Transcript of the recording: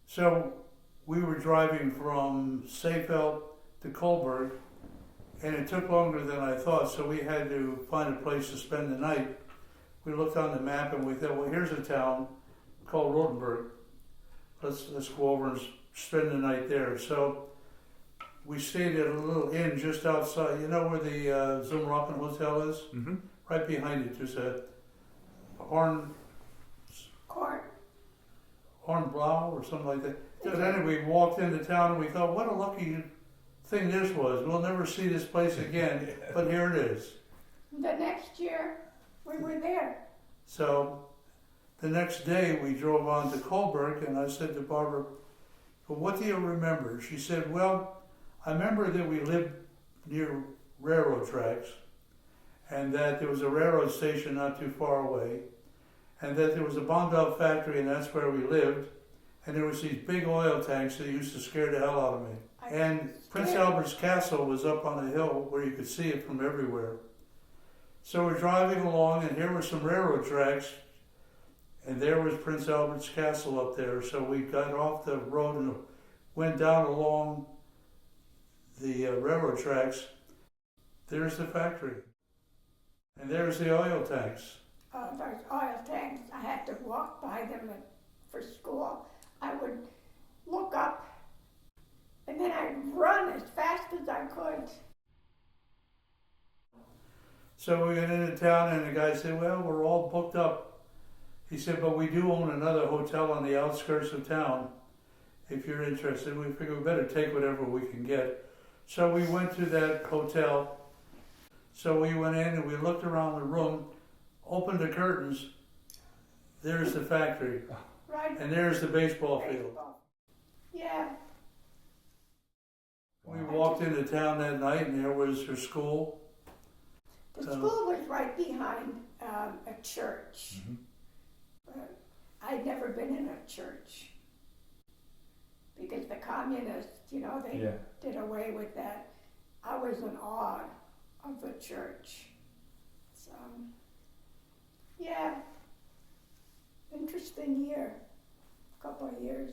So we were driving from Seefeld to Coburg, and it took longer than I thought, so we had to find a place to spend the night. We looked on the map and we thought, well, here's a town called Rotenburg. Let's go over and spend the night there. So we stayed at a little inn just outside. You know where the Zumrappen Hotel is? Mm-hmm. Right behind it. There's a Hornblau or something like that. So then we walked into town and we thought, what a lucky thing this was. We'll never see this place again, but here it is. The next year, we were there. So the next day we drove on to Coburg, and I said to Barbara, well, what do you remember? She said, well, I remember that we lived near railroad tracks, and that there was a railroad station not too far away, and that there was a Bondal factory, and that's where we lived, and there was these big oil tanks that used to scare the hell out of me. And Prince Albert's Castle was up on a hill where you could see it from everywhere. So we're driving along, and here were some railroad tracks, and there was Prince Albert's Castle up there. So we got off the road and went down along the railroad tracks. There's the factory, and there's the oil tanks. Oh, those oil tanks, I had to walk by them for school. I would look up, and then I'd run as fast as I could. So we went into town, and the guy said, well, we're all booked up. He said, but we do own another hotel on the outskirts of town. If you're interested, we figured we better take whatever we can get. So we went to that hotel. So we went in and we looked around the room, opened the curtains. There's the factory. Right. And there's the baseball field. Yeah. We walked into town that night, and there was her school. The school was right behind a church. Mm-hmm. But I'd never been in a church because the communists, they did away with that. I was in awe of the church. So, yeah, interesting year, couple of years.